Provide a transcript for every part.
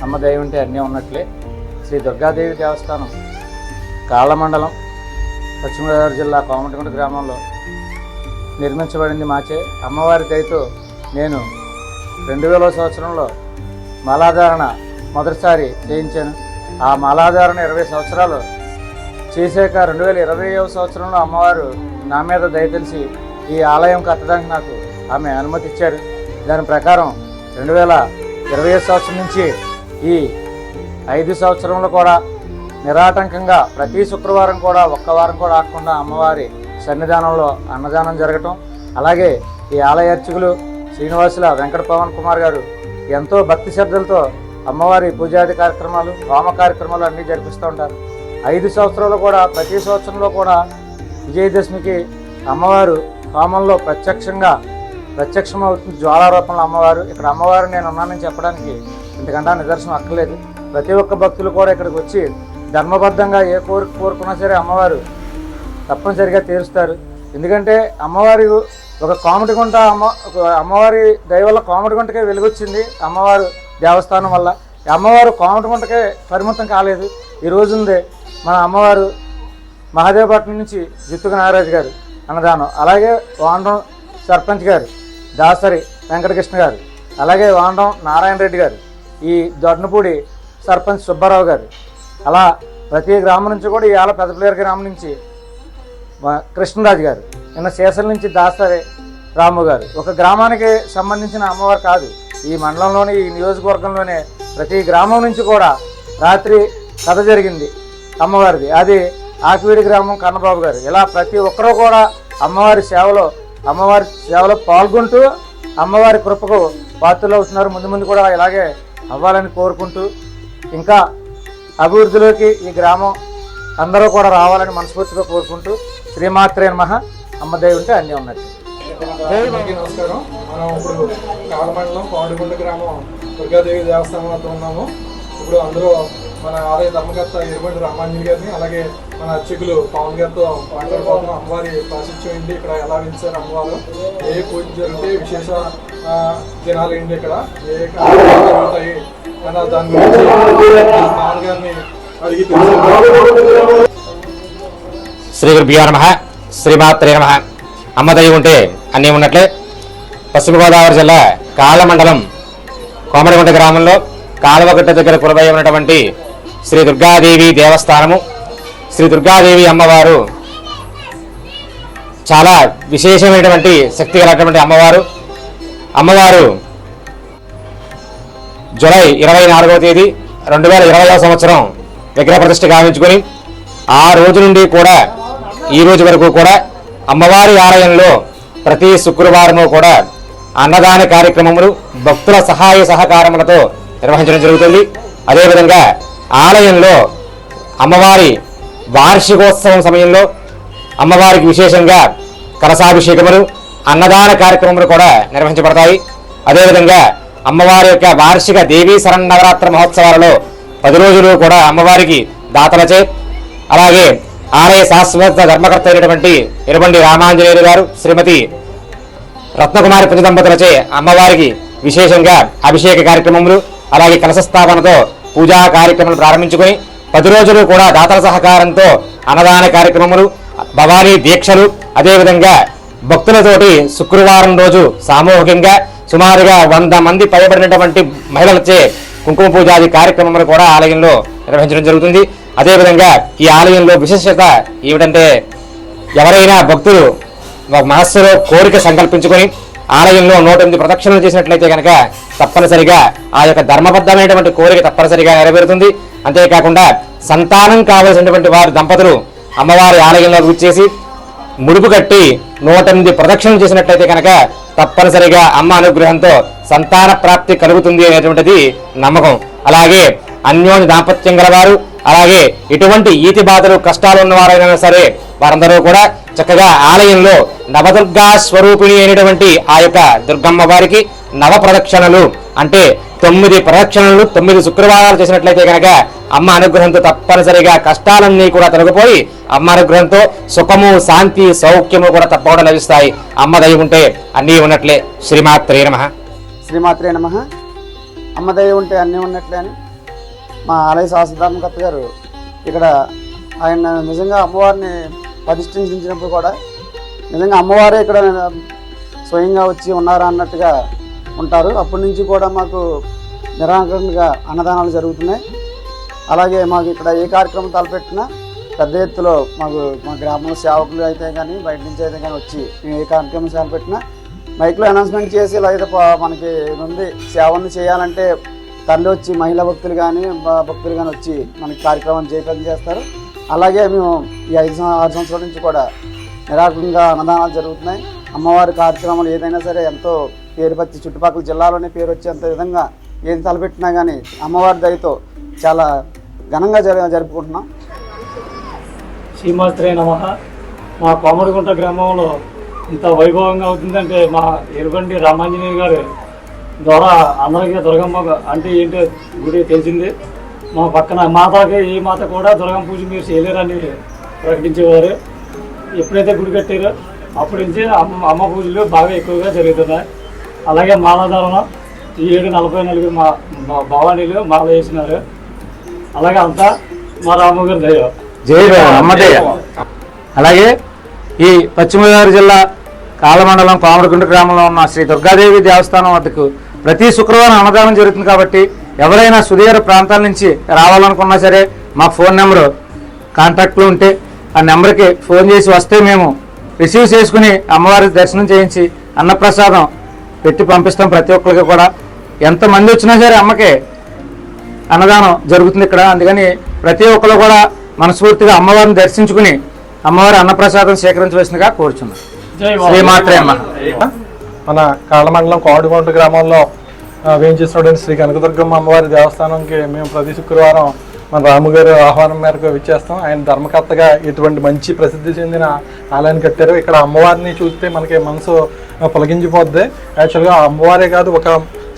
అమ్మ దయ ఉంటే అన్నీ ఉన్నట్లే శ్రీ దుర్గాదేవి దేవస్థానం కాళ్ళ మండలం పశ్చిమ గోదావరి జిల్లా కోమటిగుంట గ్రామంలో నిర్మించబడింది మాచే. అమ్మవారి దయతో నేను 2000 సంవత్సరంలో మాలాధారణ మొదటిసారి చేయించాను. ఆ మాలాధారణ 20 సంవత్సరాలు చేశాక 2020వ సంవత్సరంలో అమ్మవారు నా మీద దయ తెలిసి ఈ ఆలయం కట్టడానికి నాకు ఆమె అనుమతి ఇచ్చారు. దాని ప్రకారం 2020 సంవత్సరం నుంచి ఈ 5 సంవత్సరంలో కూడా నిరాటంకంగా ప్రతి శుక్రవారం కూడా ఒక్క వారం కూడా ఆగకుండా అమ్మవారి సన్నిధానంలో అన్నదానం జరగటం, అలాగే ఈ ఆలయ అర్చకులు శ్రీనివాసుల వెంకట పవన్ కుమార్ గారు ఎంతో భక్తి శ్రద్ధలతో అమ్మవారి పూజాది కార్యక్రమాలు హోమ కార్యక్రమాలు అన్నీ జరిపిస్తూ ఉంటారు. 5 సంవత్సరాలు కూడా ప్రతి సంవత్సరంలో కూడా విజయదశమికి అమ్మవారు హోమంలో ప్రత్యక్షమవుతుంది. జ్వాలారూపంలో అమ్మవారు ఇక్కడ అమ్మవారు నేను ఉన్నానని చెప్పడానికి ఇంతకంటే నిదర్శనం అక్కర్లేదు. ప్రతి ఒక్క భక్తులు కూడా ఇక్కడికి వచ్చి ధర్మబద్ధంగా ఏ కోరిక కోరుకున్నా సరే అమ్మవారు తప్పనిసరిగా తీరుస్తారు. ఎందుకంటే అమ్మవారి ఒక కోమటిగుంట అమ్మవారి దయ వల్ల కోమటిగుంటకే వెలుగొచ్చింది. అమ్మవారు దేవస్థానం వల్ల అమ్మవారు కోమటిగుంటకే పరిమితం కాలేదు. ఈ రోజుందే మన అమ్మవారు మహాదేవపట్నం నుంచి జిత్తుక నాగరాజు గారు అన్నదానం, అలాగే వాండం సర్పంచ్ గారు దాసరి వెంకటకృష్ణ గారు, అలాగే వాండం నారాయణ రెడ్డి గారు, ఈ దొడ్నపూడి సర్పంచ్ సుబ్బారావు గారు, అలా ప్రతి గ్రామం నుంచి కూడా ఇవాళ పెద్దపల్లి గ్రామం నుంచి కృష్ణరాజు గారు, నిన్న శేషల నుంచి దాసరి రాము గారు. ఒక గ్రామానికి సంబంధించిన అమ్మవారు కాదు, ఈ మండలంలోని ఈ నియోజకవర్గంలోనే ప్రతి గ్రామం నుంచి కూడా రాత్రి కథ జరిగింది అమ్మవారిది. అది ఆకివీడి గ్రామం కన్నబాబు గారు. ఇలా ప్రతి ఒక్కరూ కూడా అమ్మవారి సేవలో పాల్గొంటూ అమ్మవారి కృపకు పాత్రలు అవుతున్నారు. ముందు ముందు కూడా ఇలాగే అవ్వాలని కోరుకుంటూ ఇంకా అభివృద్ధిలోకి ఈ గ్రామం అందరూ కూడా రావాలని మనస్ఫూర్తిగా కోరుకుంటూ శ్రీమాత్రే నమః. అమ్మ దయ ఉంటే అన్నీ ఉన్నట్టు. నమస్కారం. మనం ఇప్పుడు కాలమండలం కోమటిగుంట గ్రామం దుర్గాదేవి దేవస్థానం వద్ద ఉన్నాము. ఇప్పుడు అందరూ మన ఆలయ ధర్మకర్త ఎరుబండి రామాంజలి గారిని, అలాగే మన అర్చకులు పవన్ గారితో మాట్లాడుకోవడం అమ్మవారి ప్రాశస్త్యం ఏంటి, ఇక్కడ ఎలా వించారు అమ్మవారు, ఏ పూజ జరిగితే విశేష దినాలు ఏంటి, ఇక్కడ ఏ కార్యక్రమాలు జరుగుతాయి అన్న దాని గురించి పవన్ గారిని అడిగి తెలుసు. శ్రీ గురుభ్యో నమః. శ్రీమాత్రే నమః. అమ్మదయ్య ఉంటే అన్నీ ఉన్నట్లే పశ్చిమ గోదావరి జిల్లా కాళ్ళ మండలం కోమటిగుంట గ్రామంలో కాలువగట్ట దగ్గర కొలువై ఉన్నటువంటి శ్రీ దుర్గాదేవి దేవస్థానము. శ్రీ దుర్గాదేవి అమ్మవారు చాలా విశేషమైనటువంటి శక్తి కలిగినటువంటి అమ్మవారు జూలై 24వ తేదీ 2020వ సంవత్సరం విగ్రహ ప్రతిష్ఠ గావించుకొని ఆ రోజు నుండి కూడా ఈ రోజు వరకు కూడా అమ్మవారి ఆలయంలో ప్రతి శుక్రవారము కూడా అన్నదాన కార్యక్రమములు భక్తుల సహాయ సహకారములతో నిర్వహించడం జరుగుతుంది. అదేవిధంగా ఆలయంలో అమ్మవారి వార్షికోత్సవం సమయంలో అమ్మవారికి విశేషంగా కలశాభిషేకములు అన్నదాన కార్యక్రమములు కూడా నిర్వహించబడతాయి. అదేవిధంగా అమ్మవారి యొక్క వార్షిక దేవీ శరన్నవరాత్ర మహోత్సవాలలో 10 రోజులు కూడా అమ్మవారికి దాతలచే, అలాగే ఆలయ శాశ్వత ధర్మకర్త అయినటువంటి ఎరుబండి రామాంజనేయులు గారు శ్రీమతి రత్నకుమారి పుణ్య దంపతులచే అమ్మవారికి విశేషంగా అభిషేక కార్యక్రమములు, అలాగే కలశస్థాపనతో పూజా కార్యక్రమాలు ప్రారంభించుకొని 10 రోజులు కూడా దాతల సహకారంతో అన్నదాన కార్యక్రమములు, భవానీ దీక్షలు, అదేవిధంగా భక్తులతోటి శుక్రవారం రోజు సామూహికంగా సుమారుగా 100 మంది పైబడినటువంటి మహిళలచే కుంకుమ పూజాది కార్యక్రమములు కూడా ఆలయంలో నిర్వహించడం జరుగుతుంది. అదేవిధంగా ఈ ఆలయంలో విశేషత ఏమిటంటే ఎవరైనా భక్తులు మనస్సులో కోరిక సంకల్పించుకొని ఆలయంలో 108 ప్రదక్షిణలు చేసినట్లయితే కనుక తప్పనిసరిగా ఆ యొక్క ధర్మబద్ధమైనటువంటి కోరిక తప్పనిసరిగా నెరవేరుతుంది. అంతేకాకుండా సంతానం కావలసినటువంటి వారి దంపతులు అమ్మవారి ఆలయంలో వచ్చేసి ముడుపు కట్టి 108 ప్రదక్షిణలు చేసినట్లయితే కనుక తప్పనిసరిగా అమ్మ అనుగ్రహంతో సంతాన ప్రాప్తి కలుగుతుంది అనేటువంటిది నమ్మకం. అలాగే అన్యోన్య దాంపత్యం గలవారు, అలాగే ఎటువంటి ఈతి బాధలు కష్టాలు ఉన్నవారైనా సరే వారందరూ కూడా చక్కగా ఆలయంలో నవదుర్గా స్వరూపిణి అయినటువంటి ఆ యొక్క దుర్గమ్మ వారికి నవ ప్రదక్షిణలు అంటే 9 ప్రదక్షిణలు 9 శుక్రవారాలు చేసినట్లయితే కనుక అమ్మ అనుగ్రహంతో తప్పనిసరిగా కష్టాలన్నీ కూడా తొలగిపోయి అమ్మ అనుగ్రహంతో సుఖము శాంతి సౌఖ్యము కూడా తప్పకుండా లభిస్తాయి. అమ్మ దయ ఉంటే అన్నీ ఉన్నట్లే. శ్రీమాత్రే నమః. శ్రీమాత్రే నమః. అమ్మ దయ ఉంటే అన్నీ ఉన్నట్లే అని మా ఆలయ శాస్త్రధర్మకర్త గారు ఇక్కడ ఆయన నిజంగా అమ్మవారిని ప్రతిష్ఠించినప్పుడు కూడా నిజంగా అమ్మవారే ఇక్కడ స్వయంగా వచ్చి ఉన్నారా అన్నట్టుగా ఉంటారు. అప్పటి నుంచి కూడా మాకు నిరాకరణగా అన్నదానాలు జరుగుతున్నాయి. అలాగే మాకు ఇక్కడ ఏ కార్యక్రమం తలపెట్టినా పెద్ద ఎత్తులో మాకు మా గ్రామంలో సేవకులు అయితే కానీ బయట నుంచి అయితే కానీ వచ్చి మేము ఏ కార్యక్రమం తలపెట్టినా మైక్లో అనౌన్స్మెంట్ చేసి ఇలా అయితే మనకి ఉంది సేవలను చేయాలంటే తరలి వచ్చి మహిళా భక్తులు కానీ భక్తులు కానీ వచ్చి మనకి కార్యక్రమాన్ని జయప్రదం చేస్తారు. అలాగే మేము ఈ 6 సంవత్సరాల నుంచి కూడా నిరాకంగా అన్నదానాలు జరుగుతున్నాయి. అమ్మవారి కార్యక్రమాలు ఏదైనా సరే ఎంతో పేరు వచ్చి చుట్టుపక్కల జిల్లాలోనే పేరు వచ్చేంత విధంగా ఏం తలపెట్టినా కానీ అమ్మవారి దయతో చాలా ఘనంగా జరుపుకుంటున్నాం. శ్రీమాత్రే నమః. మా కోమడిగుంట గ్రామంలో ఇంత వైభవంగా అవుతుందంటే మా ఎరుబండి రామాంజనేయ గారు ద్వారా అందరికీ దుర్గమ్మ అంటే ఏంటో గుడి తెలిసింది. మా పక్కన మాతకి ఈ మాత కూడా దుర్గమ్మ పూజ మీరు చేయలేరని ప్రకటించేవారు. ఎప్పుడైతే గుడి కట్టారో అప్పటి నుంచి అమ్మ పూజలు బాగా ఎక్కువగా జరుగుతున్నాయి. అలాగే మాలాధారణ ఈ 7:44 మా భవానీలు మాల వేసినారు. అలాగే అంతా మా రామగారి దయ. జై అమ్మదయ్య. అలాగే ఈ పశ్చిమ గోదావరి జిల్లా కాలమండలం కోమడిగుంట గ్రామంలో ఉన్న శ్రీ దుర్గాదేవి దేవస్థానం వద్దకు ప్రతి శుక్రవారం అన్నదానం జరుగుతుంది. కాబట్టి ఎవరైనా సుదూర ప్రాంతాల నుంచి రావాలనుకున్నా సరే మా ఫోన్ నెంబరు కాంటాక్ట్లో ఉంటే ఆ నెంబర్కి ఫోన్ చేసి వస్తే మేము రిసీవ్ చేసుకుని అమ్మవారి దర్శనం చేయించి అన్నప్రసాదం పెట్టి పంపిస్తాం. ప్రతి ఒక్కరికి కూడా ఎంతమంది వచ్చినా సరే అమ్మకే అన్నదానం జరుగుతుంది ఇక్కడ. అందుకని ప్రతి ఒక్కరు కూడా మనస్ఫూర్తిగా అమ్మవారిని దర్శించుకుని అమ్మవారి అన్నప్రసాదం స్వీకరించవలసిందిగా కోరుచున్నాం. శ్రీమాత్రే నమః. మన కాళ్ళమండలం కోమడిగుంట గ్రామంలో వేయించేసినటువంటి శ్రీ కనకదుర్గమ్మ అమ్మవారి దేవస్థానంకి మేము ప్రతి శుక్రవారం మన రాముగారు ఆహ్వానం మేరకు విచ్చేస్తాం. ఆయన ధర్మకర్తగా ఇటువంటి మంచి ప్రసిద్ధి చెందిన ఆలయాన్ని కట్టారు. ఇక్కడ అమ్మవారిని చూస్తే మనకి మనసు పొలగించిపోద్ది. యాక్చువల్గా అమ్మవారే కాదు, ఒక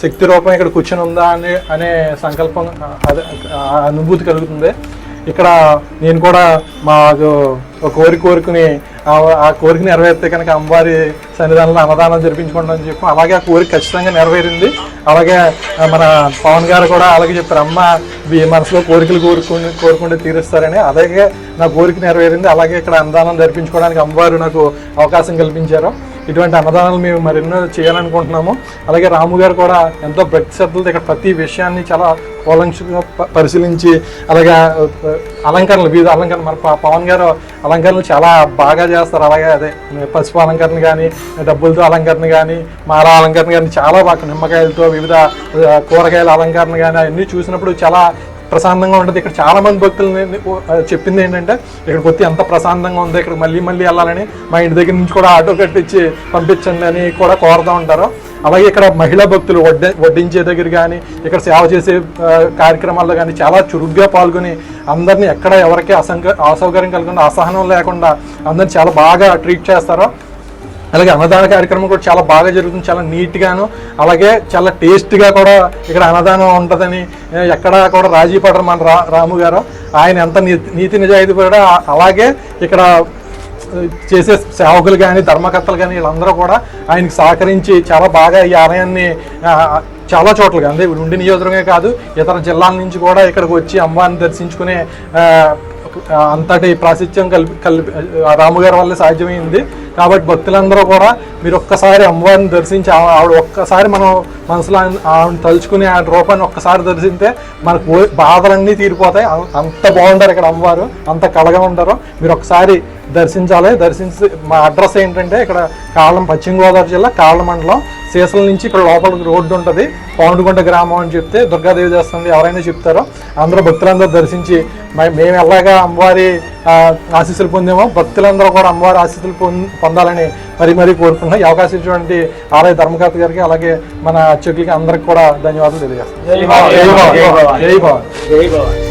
శక్తి రూపం ఇక్కడ కూర్చొని ఉందా అనే సంకల్పం అదే అనుభూతి కలుగుతుంది. ఇక్కడ నేను కూడా మాకు ఒక కోరుకుని ఆ కోరిక నెరవేరితే కనుక అమ్మవారి సన్నిధానంలో అన్నదానం జరిపించుకోండి అని చెప్పి అలాగే ఆ కోరిక ఖచ్చితంగా నెరవేరింది. అలాగే మన పవన్ గారు కూడా అలాగే చెప్పారు, అమ్మ మనసులో కోరికలు కోరుకుంటే తీరుస్తారని. అలాగే నా కోరిక నెరవేరింది. అలాగే ఇక్కడ అన్నదానం జరిపించుకోవడానికి అమ్మవారు నాకు అవకాశం కల్పించారు. ఇటువంటి అన్నదానాలు మేము మరెన్నో చేయాలనుకుంటున్నాము. అలాగే రాము గారు కూడా ఎంతో భక్తి శ్రద్ధలతో ఇక్కడ ప్రతి విషయాన్ని చాలా కూలంకషంగా పరిశీలించి అలాగే అలంకరణలు వివిధ అలంకరణ మన పవన్ గారు అలంకరణలు చాలా బాగా చేస్తారు. అలాగే అదే పసుపు అలంకరణ కానీ డబ్బులతో అలంకరణ కానీ మాల అలంకరణ కానీ చాలా బాగా నిమ్మకాయలతో వివిధ కూరగాయల అలంకరణ కానీ అవన్నీ చూసినప్పుడు చాలా ప్రశాంతంగా ఉంటుంది. ఇక్కడ చాలా మంది భక్తులు చెప్పింది ఏంటంటే ఇక్కడికి వచ్చి ఎంత ప్రశాంతంగా ఉందో, ఇక్కడ మళ్ళీ వెళ్ళాలని మా ఇంటి దగ్గర నుంచి కూడా ఆటో కట్టించి పంపించండి అని కూడా కోరుతూ ఉంటారు. అలాగే ఇక్కడ మహిళా భక్తులు వడ్డించే దగ్గర కానీ ఇక్కడ సేవ చేసే కార్యక్రమాల్లో కానీ చాలా చురుగ్గా పాల్గొని అందరినీ ఎక్కడ ఎవరికి అసౌకర్యం కలగకుండా అసహనం లేకుండా అందరినీ చాలా బాగా ట్రీట్ చేస్తారో. అలాగే అన్నదాన కార్యక్రమం కూడా చాలా బాగా జరుగుతుంది, చాలా నీట్గాను అలాగే చాలా టేస్ట్గా కూడా ఇక్కడ అన్నదానం ఉంటుందని ఎక్కడ కూడా రాజీ పడరు మన రాము గారు. ఆయన ఎంత నీతి నిజాయితీ కూడా అలాగే ఇక్కడ చేసే సేవకులు కానీ ధర్మకర్తలు కానీ వీళ్ళందరూ కూడా ఆయనకి సహకరించి చాలా బాగా ఈ ఆలయాన్ని చాలా చోట్లగా అంటే ఉండి నియోజకవర్గమే కాదు ఇతర జిల్లాల నుంచి కూడా ఇక్కడికి వచ్చి అమ్మవారిని దర్శించుకునే అంతటి ప్రాశస్త్యం రాముగారి వల్ల సాధ్యమైంది. కాబట్టి భక్తులందరూ కూడా మీరు ఒక్కసారి అమ్మవారిని దర్శించి ఆవిడ ఒక్కసారి మనం మనసులో ఆవిడ తలుచుకుని ఆ రూపాన్ని ఒక్కసారి దర్శింటే మనకు బాధలన్నీ తీరిపోతాయి. అంత బాగుంటారు ఇక్కడ అమ్మవారు, అంత కళగా ఉంటారు. మీరు ఒకసారి దర్శించాలి. దర్శించి మా అడ్రస్ ఏంటంటే ఇక్కడ పశ్చిమ గోదావరి జిల్లా కాళ్ళ మండలం సీసల నుంచి ఇక్కడ లోపలికి రోడ్డు ఉంటుంది, కోమడిగుంట గ్రామం అని చెప్తే దుర్గాదేవి దేవస్థానం ఎవరైనా చెప్తారో అందరూ భక్తులందరూ దర్శించి మేము ఎలాగా అమ్మవారి ఆశీస్సులు పొందామో భక్తులందరూ కూడా అమ్మవారి ఆశీస్సులు పొందాలని మరీ కోరుకుంటున్నాం. ఈ అవకాశం ఇచ్చినటువంటి ఆలయ ధర్మకర్త గారికి అలాగే మన అర్చకులకి అందరికి కూడా ధన్యవాదాలు తెలియజేస్తాం. జై భవాని.